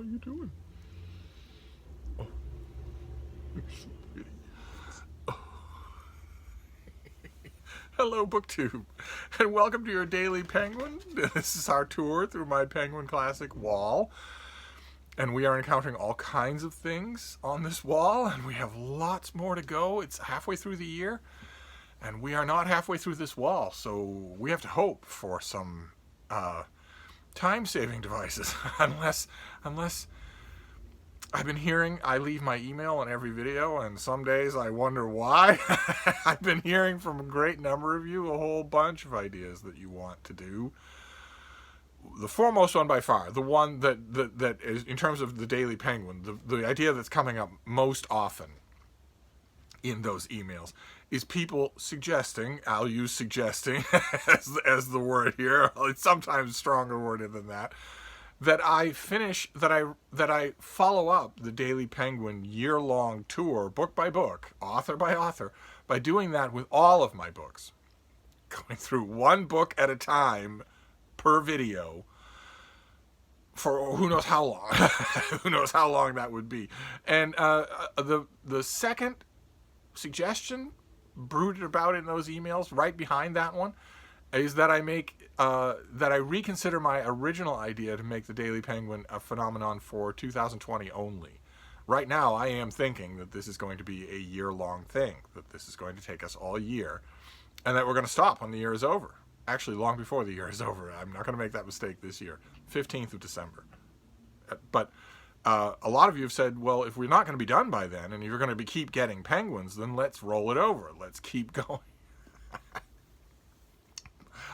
How you doing? Oh, you're so pretty. Hello, BookTube, and welcome to your Daily Penguin. This is our tour through my Penguin Classic wall, and we are encountering all kinds of things on this wall, and we have lots more to go. It's halfway through the year, and we are not halfway through this wall, so we have to hope for some time-saving devices, unless I've been hearing, I leave my email on every video, and some days I wonder why. I've been hearing from a great number of you a whole bunch of ideas that you want to do. The foremost one by far, the one that is, in terms of the Daily Penguin, the idea that's coming up most often in those emails is people suggesting, I'll use suggesting as the word here, it's sometimes stronger worded than that, that I follow up the Daily Penguin year-long tour, book by book, author by author, by doing that with all of my books, going through one book at a time per video for who knows how long. Who knows how long that would be. And the second suggestion brooded about in those emails right behind that one is that I reconsider my original idea to make the Daily Penguin a phenomenon for 2020 only. Right now, I am thinking that this is going to be a year-long thing, that this is going to take us all year, and that we're going to stop when the year is over. Actually, long before the year is over. I'm not going to make that mistake this year. 15th of December. But a lot of you have said, well, if we're not going to be done by then, and you're going to keep getting penguins, then let's roll it over. Let's keep going.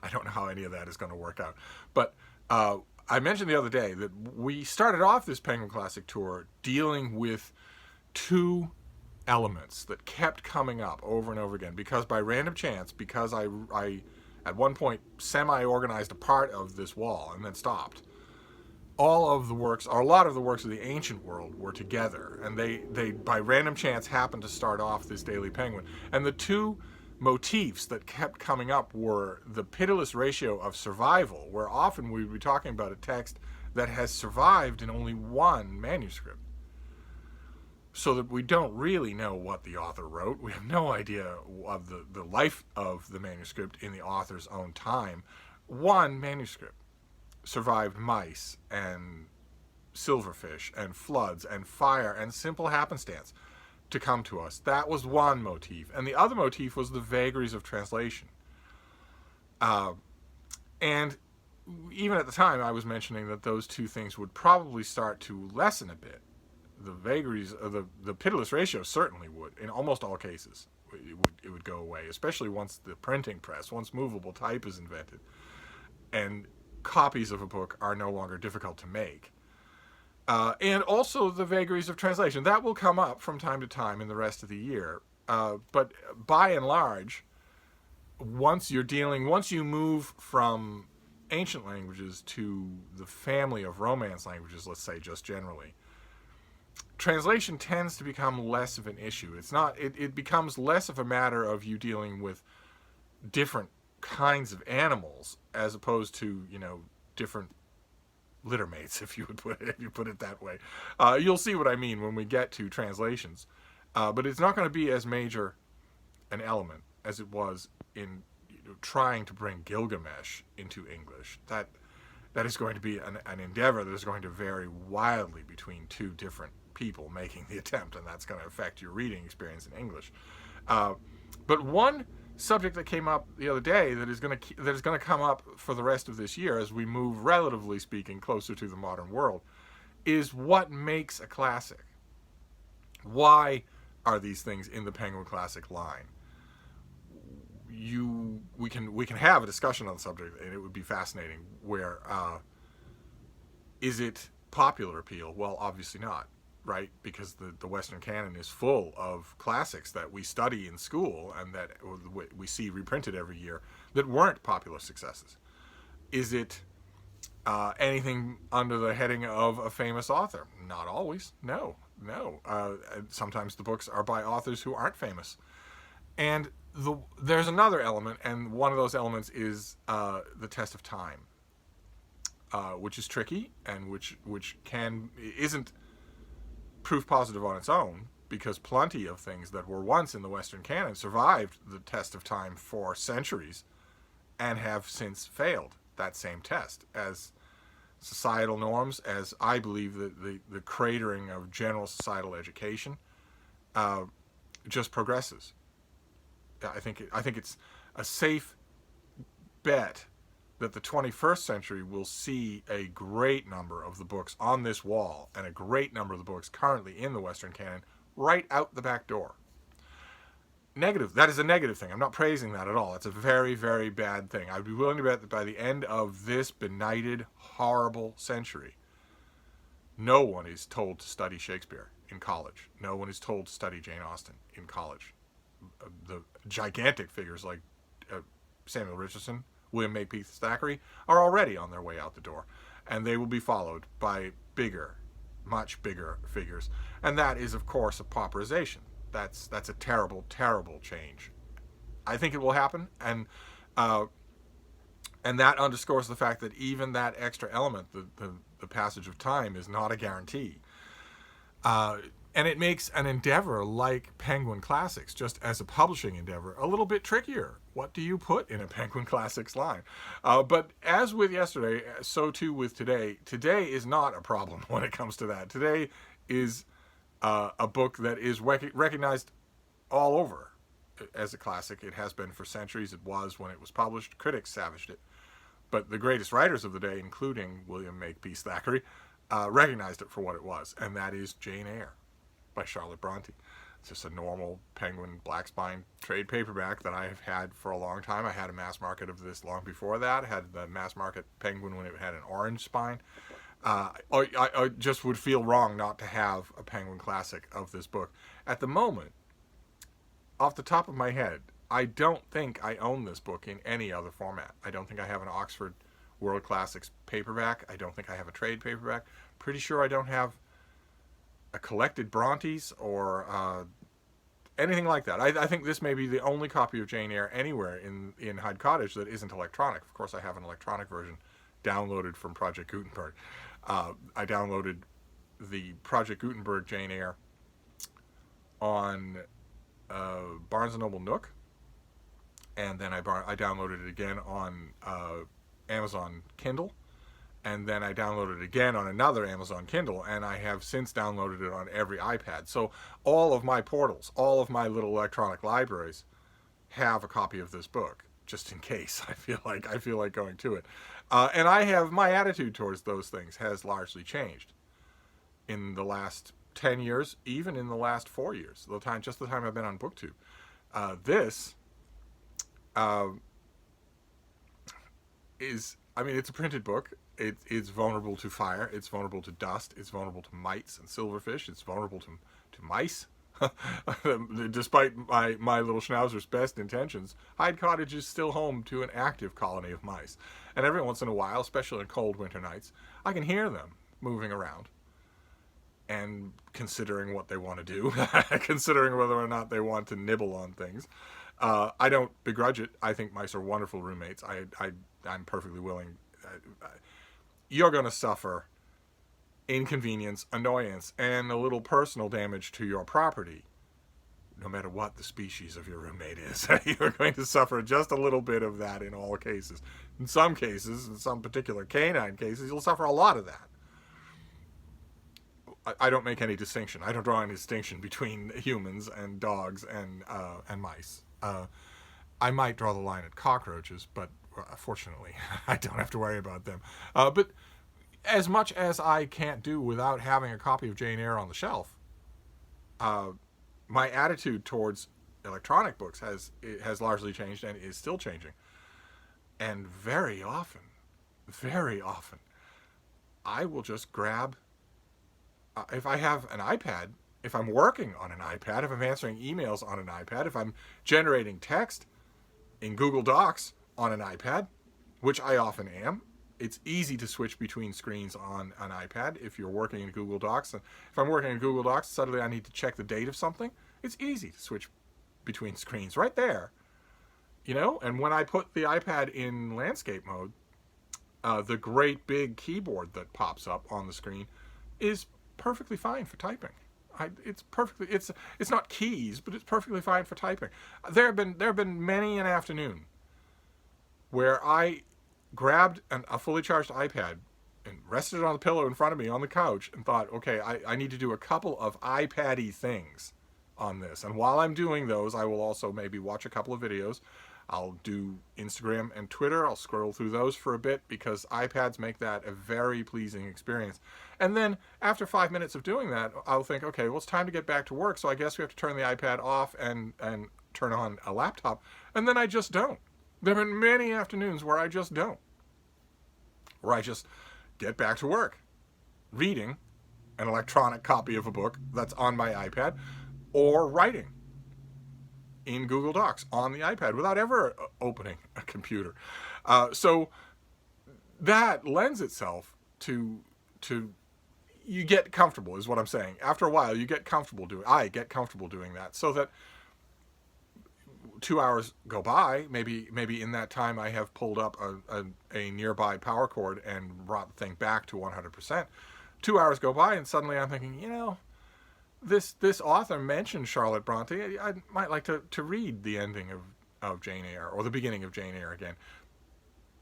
I don't know how any of that is going to work out. But I mentioned the other day that we started off this Penguin Classic tour dealing with two elements that kept coming up over and over again, because by random chance, because I at one point semi-organized a part of this wall and then stopped. All of the works, or a lot of the works of the ancient world were together, and they by random chance happened to start off this Daily Penguin. And the two motifs that kept coming up were the pitiless ratio of survival, where often we would be talking about a text that has survived in only one manuscript, so that we don't really know what the author wrote. We have no idea of the life of the manuscript in the author's own time. One manuscript survived mice and silverfish and floods and fire and simple happenstance to come to us. That was one motif. And the other motif was the vagaries of translation. And even at the time, I was mentioning that those two things would probably start to lessen a bit. The vagaries, the pitiless ratio certainly would, in almost all cases. It would go away, especially once the printing press, once movable type is invented, and copies of a book are no longer difficult to make. And also the vagaries of translation. That will come up from time to time in the rest of the year. But by and large, once you move from ancient languages to the family of Romance languages, let's say just generally, translation tends to become less of an issue. It becomes less of a matter of you dealing with different kinds of animals as opposed to, different littermates, if you put it that way. You'll see what I mean when we get to translations. But it's not going to be as major an element as it was in trying to bring Gilgamesh into English. That is going to be an endeavor that is going to vary wildly between two different people making the attempt, and that's going to affect your reading experience in English. But one subject that came up the other day that is going to come up for the rest of this year as we move, relatively speaking, closer to the modern world, is what makes a classic. Why are these things in the Penguin Classic line? We can have a discussion on the subject, and it would be fascinating. Where is it popular appeal? Well, obviously not, right? Because the Western canon is full of classics that we study in school and that we see reprinted every year that weren't popular successes. Is it anything under the heading of a famous author? Not always. No. Sometimes the books are by authors who aren't famous. And there's another element, and one of those elements is the test of time. which is tricky and which isn't proof positive on its own, because plenty of things that were once in the Western canon survived the test of time for centuries and have since failed that same test as societal norms, as I believe the cratering of general societal education just progresses. I think it's a safe bet that the 21st century will see a great number of the books on this wall and a great number of the books currently in the Western canon right out the back door. Negative. That is a negative thing. I'm not praising that at all. It's a very, very bad thing. I'd be willing to bet that by the end of this benighted, horrible century, no one is told to study Shakespeare in college. No one is told to study Jane Austen in college. The gigantic figures like Samuel Richardson, William Makepeace Thackeray are already on their way out the door, and they will be followed by bigger, much bigger figures. And that is, of course, a pauperization. That's a terrible, terrible change. I think it will happen, and that underscores the fact that even that extra element, the passage of time, is not a guarantee. And it makes an endeavor like Penguin Classics, just as a publishing endeavor, a little bit trickier. What do you put in a Penguin Classics line? But as with yesterday, so too with today. Today is not a problem when it comes to that. Today is a book that is recognized all over as a classic. It has been for centuries. It was when it was published. Critics savaged it. But the greatest writers of the day, including William Makepeace Thackeray, recognized it for what it was, and that is Jane Eyre by Charlotte Bronte. It's just a normal Penguin black spine trade paperback that I have had for a long time. I had a mass market of this long before that. I had the mass market Penguin when it had an orange spine. I just would feel wrong not to have a Penguin classic of this book. At the moment, off the top of my head, I don't think I own this book in any other format. I don't think I have an Oxford World Classics paperback. I don't think I have a trade paperback. Pretty sure I don't have a collected Brontes or anything like that. I think this may be the only copy of Jane Eyre anywhere in Hyde Cottage that isn't electronic. Of course, I have an electronic version downloaded from Project Gutenberg. I downloaded the Project Gutenberg Jane Eyre on Barnes & Noble Nook, and then I downloaded it again on Amazon Kindle, and then I downloaded it again on another Amazon Kindle, and I have since downloaded it on every iPad. So all of my portals, all of my little electronic libraries have a copy of this book, just in case I feel like going to it. And my attitude towards those things has largely changed in the last 10 years, even in the last 4 years, the time I've been on BookTube. It's a printed book. It's vulnerable to fire. It's vulnerable to dust. It's vulnerable to mites and silverfish. It's vulnerable to mice. Despite my little schnauzer's best intentions, Hyde Cottage is still home to an active colony of mice. And every once in a while, especially on cold winter nights, I can hear them moving around and considering what they want to do, considering whether or not they want to nibble on things. I don't begrudge it. I think mice are wonderful roommates. I'm perfectly willing. You're going to suffer inconvenience, annoyance, and a little personal damage to your property, no matter what the species of your roommate is. You're going to suffer just a little bit of that in all cases. In some cases, in some particular canine cases, you'll suffer a lot of that. I don't make any distinction. I don't draw any distinction between humans and dogs and mice. I might draw the line at cockroaches, but fortunately, I don't have to worry about them. But as much as I can't do without having a copy of Jane Eyre on the shelf, my attitude towards electronic books has largely changed and is still changing. And very often, I will just grab, if I have an iPad, if I'm working on an iPad, if I'm answering emails on an iPad, if I'm generating text in Google Docs on an iPad, which I often am. It's easy to switch between screens on an iPad if you're working in Google Docs. And if I'm working in Google Docs, suddenly I need to check the date of something. It's easy to switch between screens right there. And when I put the iPad in landscape mode, The great big keyboard that pops up on the screen is perfectly fine for typing. It's not keys, but it's perfectly fine for typing. There have been many an afternoon where I grabbed a fully charged iPad and rested it on the pillow in front of me on the couch and thought, okay, I need to do a couple of iPad-y things on this. And while I'm doing those, I will also maybe watch a couple of videos. I'll do Instagram and Twitter. I'll scroll through those for a bit because iPads make that a very pleasing experience. And then after 5 minutes of doing that, I'll think, okay, well, it's time to get back to work. So I guess we have to turn the iPad off and turn on a laptop. And then I just don't. There have been many afternoons where I just don't. Where I just get back to work, reading an electronic copy of a book that's on my iPad, or writing in Google Docs on the iPad without ever opening a computer. So that lends itself to you get comfortable, is what I'm saying. After a while, I get comfortable doing that, so that 2 hours go by. Maybe in that time I have pulled up a nearby power cord and brought the thing back to 100%. 2 hours go by, and suddenly I'm thinking, this author mentioned Charlotte Bronte. I might like to read the ending of Jane Eyre, or the beginning of Jane Eyre again.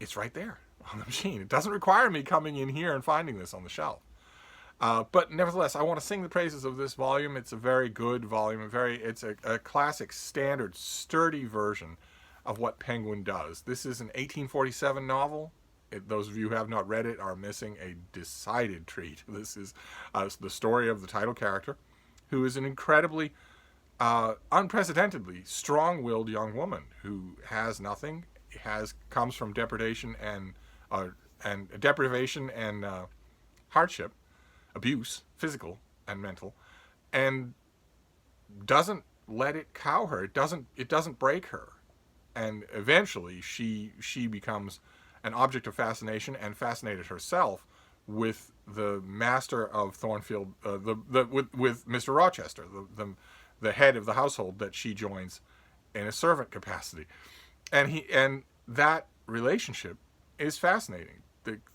It's right there on the machine. It doesn't require me coming in here and finding this on the shelf. But nevertheless, I want to sing the praises of this volume. It's a very good volume. It's a classic, standard, sturdy version of what Penguin does. This is an 1847 novel. Those of you who have not read it are missing a decided treat. This is the story of the title character, who is an incredibly, unprecedentedly strong-willed young woman who has nothing, comes from deprivation and hardship, abuse, physical and mental, and doesn't let it cow her. It doesn't break her, and eventually she becomes an object of fascination and fascinated herself with the master of Thornfield, with Mr. Rochester, the head of the household that she joins in a servant capacity, and that relationship is fascinating.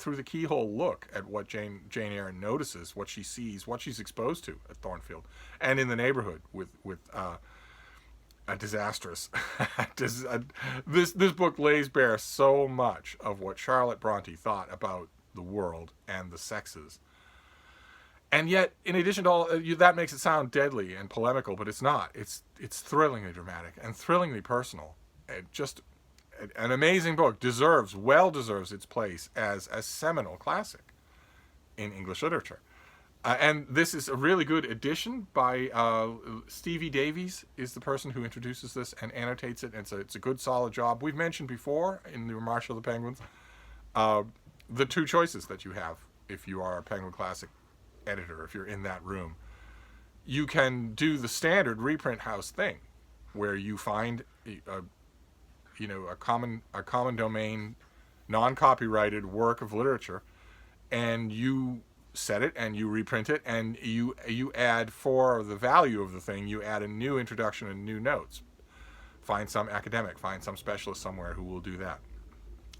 Through the keyhole look at what Jane Eyre notices, what she sees, what she's exposed to at Thornfield and in the neighborhood with a disastrous. This book lays bare so much of what Charlotte Bronte thought about the world and the sexes. And yet, in addition to all that, makes it sound deadly and polemical, but it's not. It's thrillingly dramatic and thrillingly personal. Just an amazing book. Well deserves its place as a seminal classic in English literature. And this is a really good edition by Stevie Davies is the person who introduces this and annotates it. And it's a good, solid job. We've mentioned before in the Marshall of the Penguins the two choices that you have if you are a Penguin Classic editor, if you're in that room. You can do the standard reprint house thing, where you find a common domain, non-copyrighted work of literature, and you set it and you reprint it, and you add, for the value of the thing, you add a new introduction and new notes. Find some academic, find some specialist somewhere who will do that.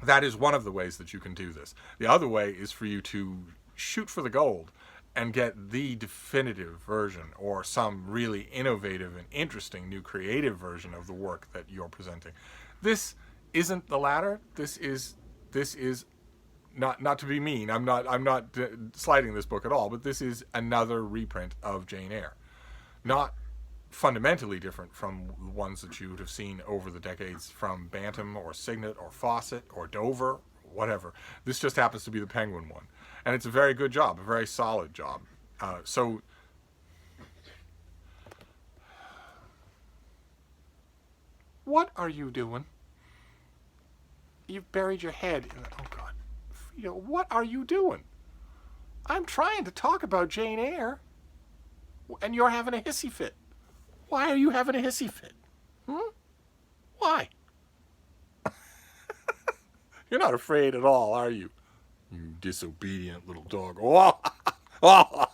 That is one of the ways that you can do this. The other way is for you to shoot for the gold and get the definitive version, or some really innovative and interesting new creative version of the work that you're presenting. This isn't the latter. This is not to be mean. I'm not slighting this book at all, but this is another reprint of Jane Eyre. Not fundamentally different from the ones that you would have seen over the decades from Bantam or Signet or Fawcett or Dover, whatever. This just happens to be the Penguin one. And it's a very good job, a very solid job. So what are you doing? You've buried your head in the... Oh, God. Frida, what are you doing? I'm trying to talk about Jane Eyre, and you're having a hissy fit. Why are you having a hissy fit? Why? You're not afraid at all, are you? You disobedient little dog. Oh.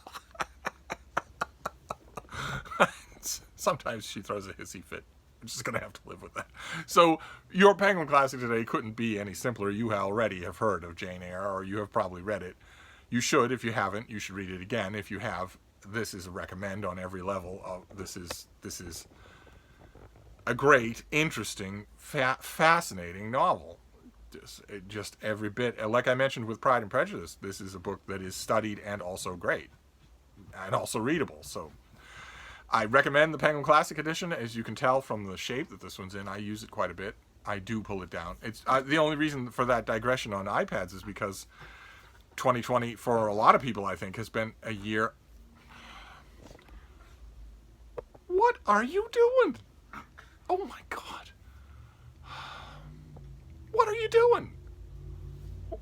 Sometimes she throws a hissy fit just going to have to live with that. So your Penguin Classic today couldn't be any simpler. You already have heard of Jane Eyre, or you have probably read it. You should. If you haven't, you should read it again. If you have, this is a recommend on every level. This is a great, interesting, fascinating novel. Just every bit. Like I mentioned with Pride and Prejudice, this is a book that is studied and also great, and also readable. So I recommend the Penguin Classic Edition. As you can tell from the shape that this one's in, I use it quite a bit. I do pull it down. It's the only reason for that digression on iPads is because 2020, for a lot of people, I think, has been a year. What are you doing? Oh my God. What are you doing?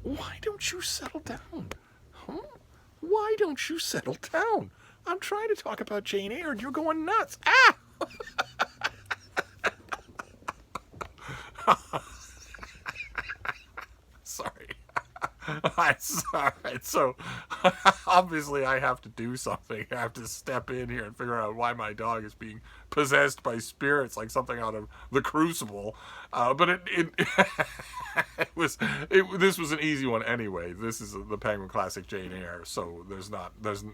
Why don't you settle down? Huh? Why don't you settle down? I'm trying to talk about Jane Eyre and you're going nuts. Ah! Sorry. I'm sorry. So, obviously, I have to do something. I have to step in here and figure out why my dog is being possessed by spirits, like something out of The Crucible. But this was an easy one anyway. This is the Penguin Classic Jane Eyre, so there's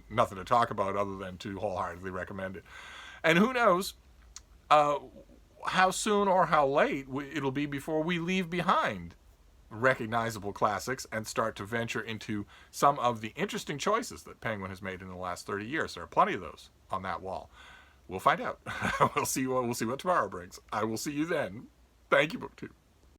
nothing to talk about other than to wholeheartedly recommend it. And who knows how soon or how late it'll be before we leave behind recognizable classics and start to venture into some of the interesting choices that Penguin has made in the last 30 years. There are plenty of those on that wall. We'll find out. We'll see what tomorrow brings. I will see you then. Thank you, BookTube.